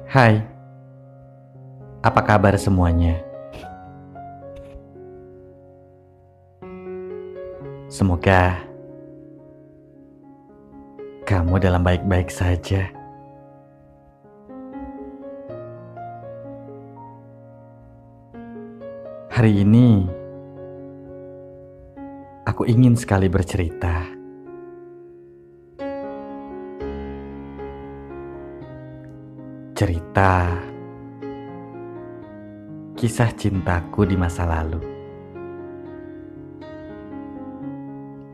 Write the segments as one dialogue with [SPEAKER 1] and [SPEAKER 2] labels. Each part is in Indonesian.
[SPEAKER 1] Hai, apa kabar semuanya? Semoga kamu dalam baik-baik saja. Hari ini, aku ingin sekali bercerita. Cerita kisah cintaku di masa lalu.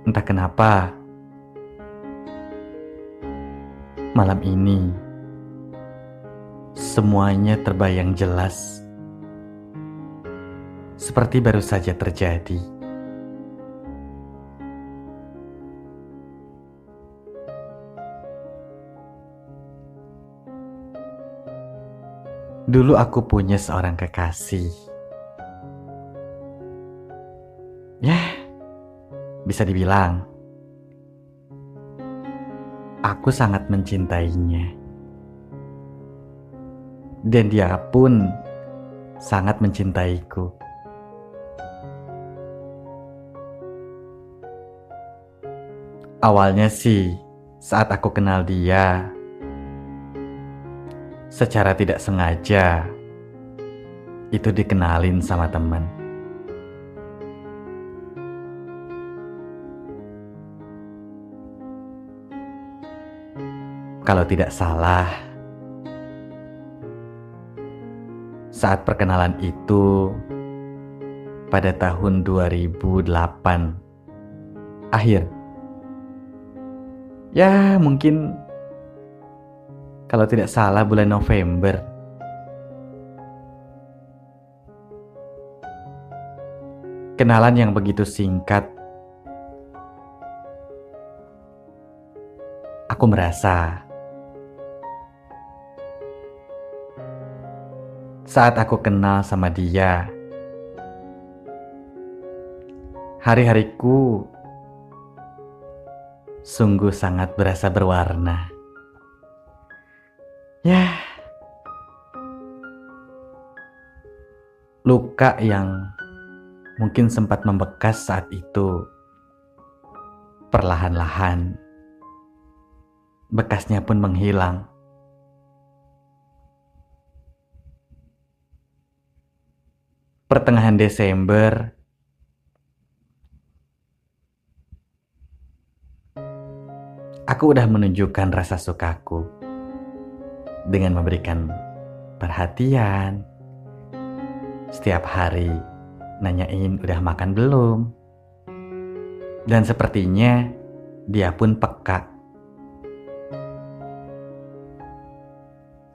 [SPEAKER 1] Entah kenapa, malam ini semuanya terbayang jelas, seperti baru saja terjadi. Dulu aku punya seorang kekasih. Bisa dibilang aku sangat mencintainya. Dan dia pun sangat mencintaiku. Awalnya sih, saat aku kenal dia, secara tidak sengaja, itu dikenalin sama teman. Kalau tidak salah, saat perkenalan itu pada tahun 2008 akhir. Ya, mungkin kalau tidak salah bulan November. Kenalan yang begitu singkat. Aku merasa saat aku kenal sama dia, hari-hariku sungguh sangat berasa berwarna. Luka yang mungkin sempat membekas saat itu, perlahan-lahan bekasnya pun menghilang. Pertengahan Desember, aku udah menunjukkan rasa sukaku dengan memberikan perhatian. Setiap hari nanyain udah makan belum. Dan sepertinya dia pun peka.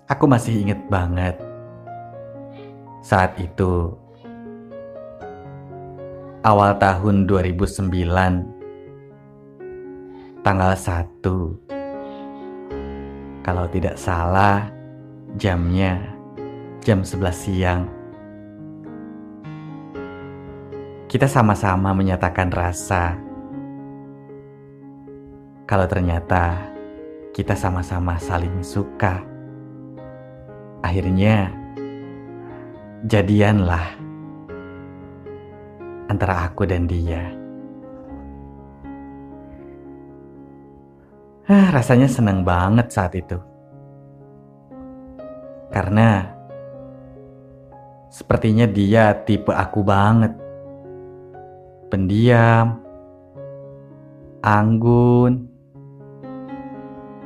[SPEAKER 1] Aku masih ingat banget saat itu, awal tahun 2009, tanggal 1. Kalau tidak salah, jamnya jam 11 siang. Kita sama-sama menyatakan rasa. Kalau ternyata kita sama-sama saling suka. Akhirnya, jadianlah antara aku dan dia. Rasanya senang banget saat itu. Karena sepertinya dia tipe aku banget. Pendiam, anggun,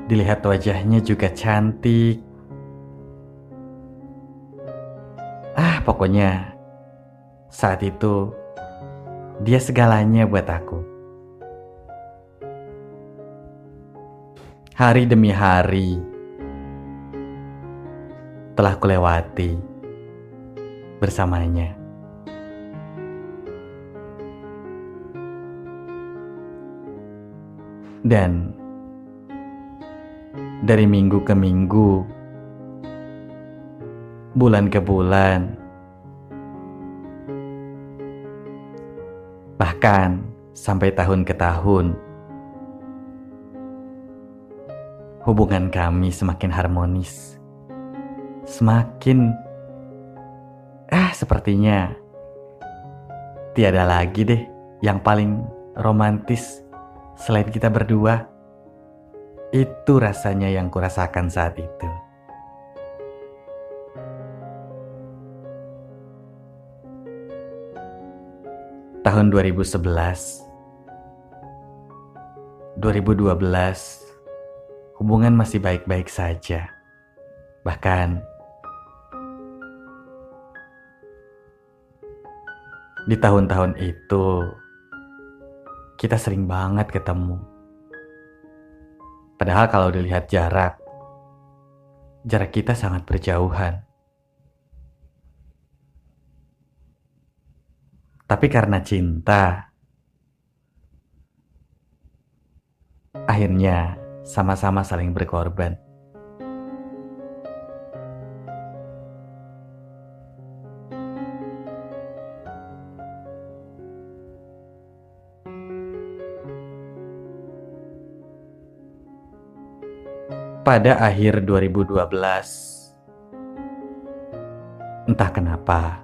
[SPEAKER 1] dilihat wajahnya juga cantik. Pokoknya saat itu dia segalanya buat aku. Hari demi hari telah kulewati bersamanya. Dan dari minggu ke minggu, bulan ke bulan, bahkan sampai tahun ke tahun, hubungan kami semakin harmonis. semakin sepertinya tiada lagi deh yang paling romantis selain kita berdua. Itu rasanya yang kurasakan saat itu. Tahun 2011, 2012, hubungan masih baik-baik saja. Bahkan di tahun-tahun itu kita sering banget ketemu. Padahal kalau dilihat jarak kita sangat berjauhan. Tapi karena cinta, akhirnya sama-sama saling berkorban. Pada akhir 2012, entah kenapa,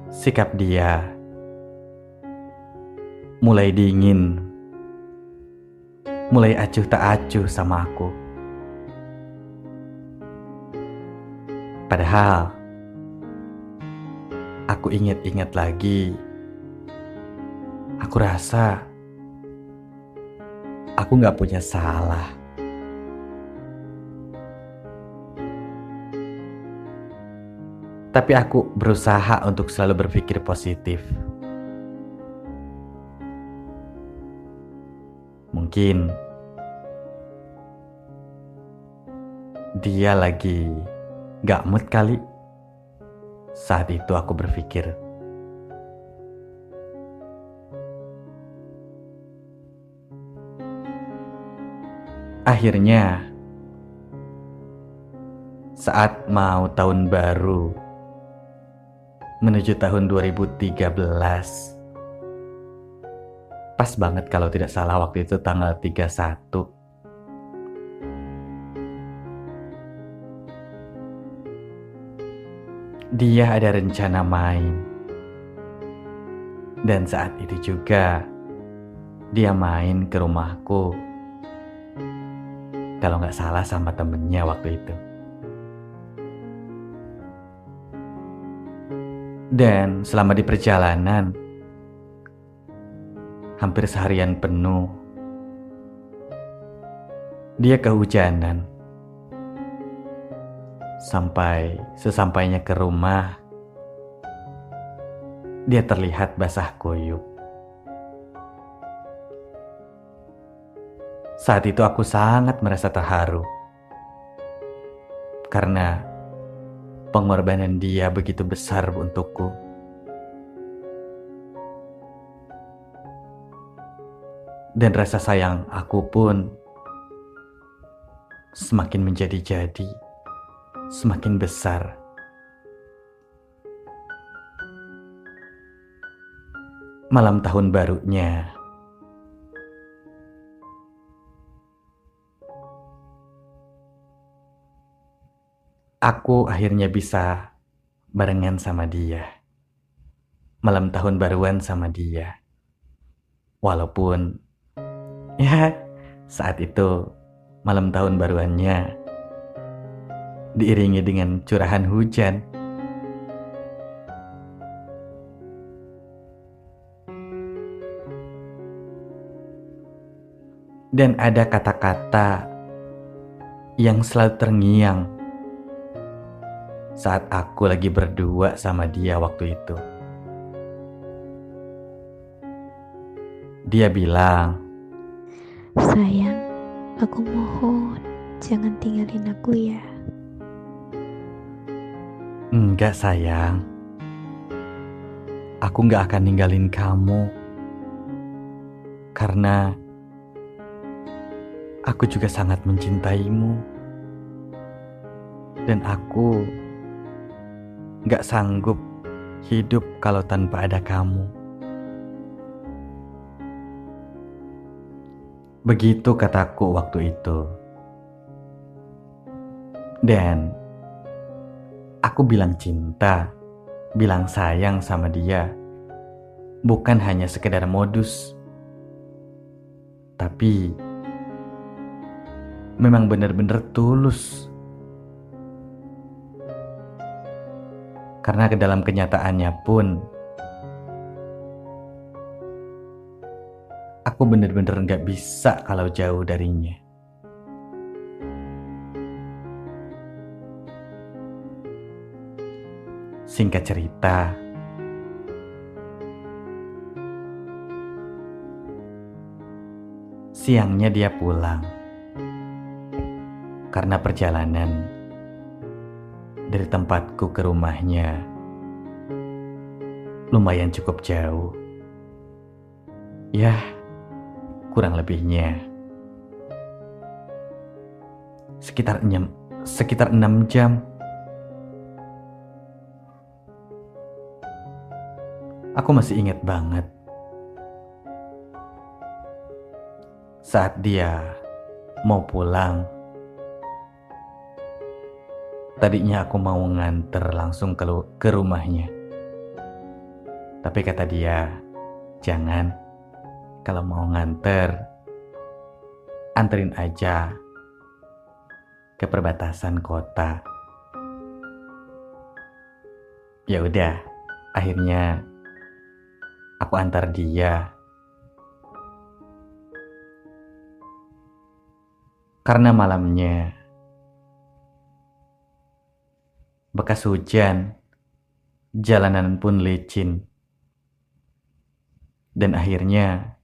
[SPEAKER 1] sikap dia mulai dingin, mulai acuh tak acuh sama aku. Padahal aku ingat-ingat lagi, aku rasa aku gak punya salah. Tapi aku berusaha untuk selalu berpikir positif. Mungkin dia lagi gak mood kali. Saat itu aku berpikir. Akhirnya, saat mau tahun baru menuju tahun 2013, pas banget kalau tidak salah waktu itu tanggal 31. Dia ada rencana main. Dan saat itu juga dia main ke rumahku. Kalau nggak salah sama temennya waktu itu. Dan selama di perjalanan, hampir seharian penuh, dia kehujanan. Sampai sesampainya ke rumah, dia terlihat basah kuyup. Saat itu aku sangat merasa terharu. Karena pengorbanan dia begitu besar untukku. Dan rasa sayang aku pun semakin menjadi-jadi, semakin besar. Malam tahun barunya, aku akhirnya bisa barengan sama dia. Malam tahun baruan sama dia. Walaupun saat itu malam tahun baruannya diiringi dengan curahan hujan. Dan ada kata-kata yang selalu terngiang saat aku lagi berdua sama dia waktu itu. Dia bilang,
[SPEAKER 2] "Sayang, aku mohon jangan tinggalin aku ya."
[SPEAKER 1] "Enggak sayang, aku gak akan ninggalin kamu. Karena aku juga sangat mencintaimu. Dan aku gak sanggup hidup kalau tanpa ada kamu." Begitu kataku waktu itu. Dan aku bilang cinta, bilang sayang sama dia, bukan hanya sekedar modus, tapi memang benar-benar tulus. Karena ke dalam kenyataannya pun, aku benar-benar gak bisa kalau jauh darinya. Singkat cerita, siangnya dia pulang. Karena perjalanan dari tempatku ke rumahnya lumayan cukup jauh. Ya, kurang lebihnya sekitar 6 jam. Aku masih ingat banget saat dia mau pulang. Tadinya aku mau nganter langsung ke rumahnya. Tapi kata dia, jangan. Kalau mau nganter, anterin aja ke perbatasan kota. Ya udah, akhirnya aku antar dia. Karena malamnya bekas hujan, jalanan pun licin. Dan akhirnya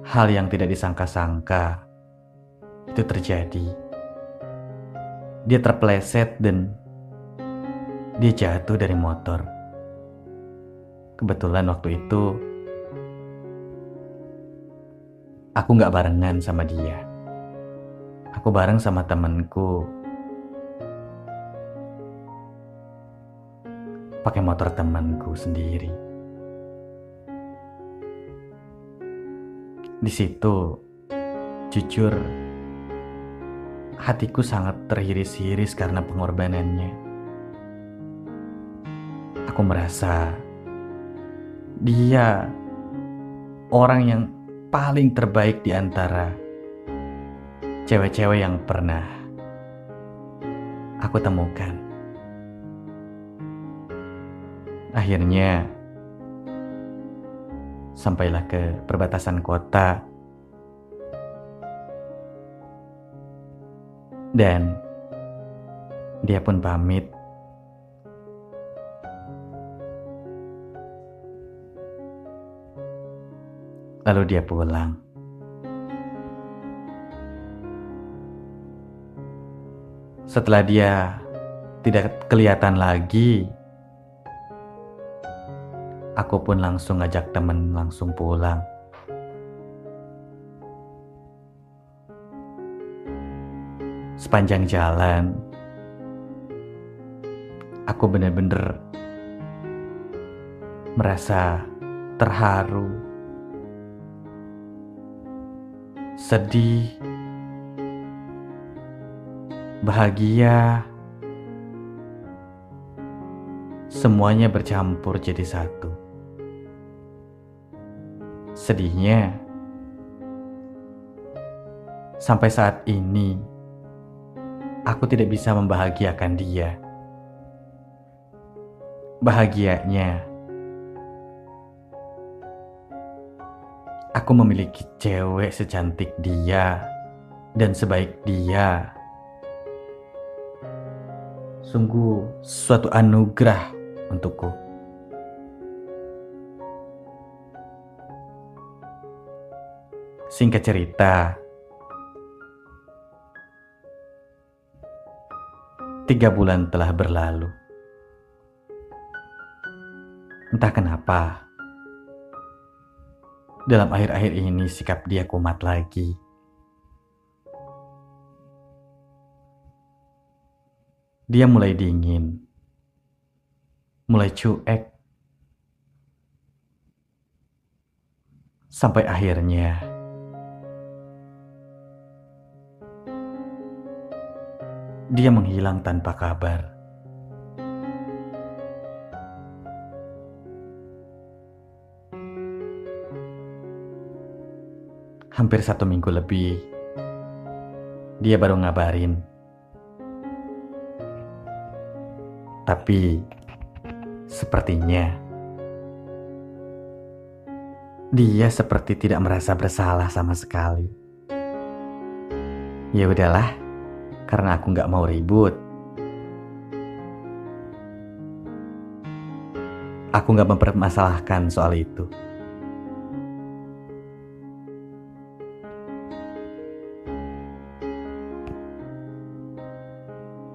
[SPEAKER 1] hal yang tidak disangka-sangka itu terjadi. Dia terpeleset dan dia jatuh dari motor. Kebetulan waktu itu aku gak barengan sama dia. Aku bareng sama temenku. Pakai motor temanku sendiri. Di situ, jujur, hatiku sangat terhiris-hiris karena pengorbanannya. Aku merasa dia orang yang paling terbaik di antara cewek-cewek yang pernah aku temukan. Akhirnya sampailah ke perbatasan kota dan dia pun pamit. Lalu dia pulang. Setelah dia tidak kelihatan lagi, aku pun langsung ngajak temen langsung pulang. Sepanjang jalan, aku benar-benar merasa terharu, sedih, bahagia, semuanya bercampur jadi satu. Sedihnya, sampai saat ini aku tidak bisa membahagiakan dia. Bahagianya, aku memiliki cewek secantik dia dan sebaik dia. Sungguh suatu anugerah untukku. Singkat cerita, 3 bulan telah berlalu. Entah kenapa, dalam akhir-akhir ini sikap dia kumat lagi. Dia mulai dingin, mulai cuek, sampai akhirnya dia menghilang tanpa kabar. Hampir 1 minggu lebih, dia baru ngabarin. Tapi sepertinya dia seperti tidak merasa bersalah sama sekali. Ya udahlah, karena aku nggak mau ribut. Aku nggak mempermasalahkan soal itu.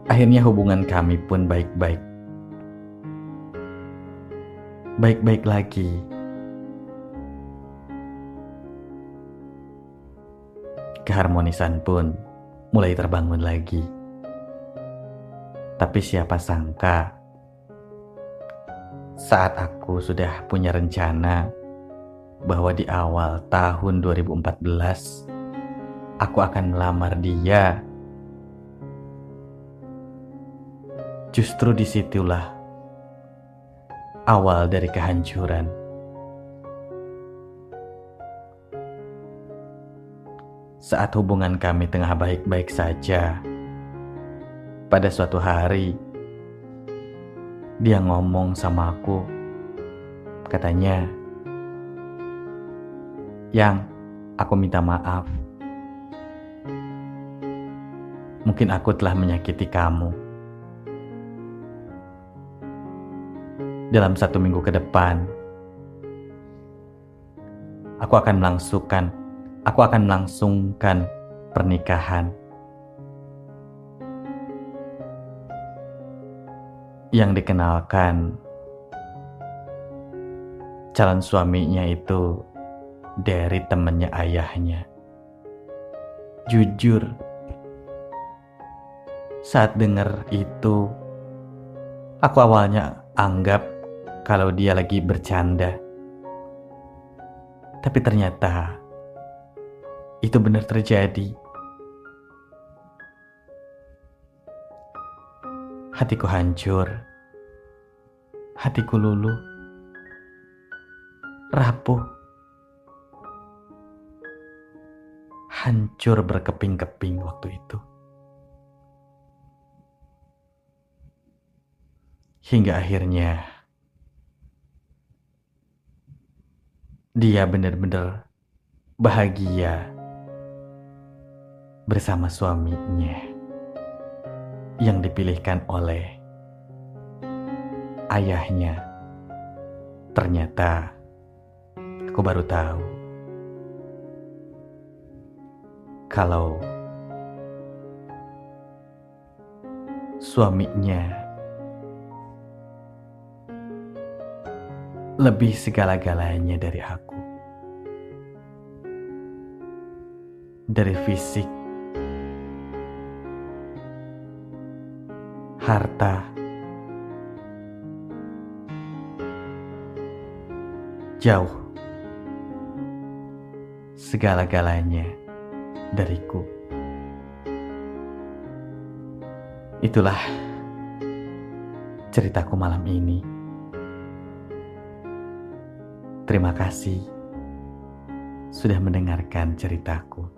[SPEAKER 1] Akhirnya hubungan kami pun baik-baik. Baik-baik lagi. Keharmonisan pun mulai terbangun lagi. Tapi siapa sangka saat aku sudah punya rencana bahwa di awal tahun 2014 aku akan melamar dia, justru disitulah awal dari kehancuran. Saat hubungan kami tengah baik-baik saja, pada suatu hari dia ngomong sama aku, katanya, "Yang, aku minta maaf. Mungkin aku telah menyakiti kamu. Dalam 1 minggu ke depan, aku akan melangsungkan pernikahan yang dikenalkan calon suaminya itu dari temannya ayahnya." Jujur, saat dengar itu, aku awalnya anggap kalau dia lagi bercanda. Tapi ternyata itu benar terjadi. Hatiku hancur, hatiku luluh, rapuh, hancur berkeping-keping waktu itu. Hingga akhirnya dia benar-benar bahagia bersama suaminya yang dipilihkan oleh ayahnya. Ternyata aku baru tahu kalau suaminya lebih segala-galanya dari aku. Dari fisik, harta, jauh, segala-galanya dariku. Itulah ceritaku malam ini. Terima kasih sudah mendengarkan ceritaku.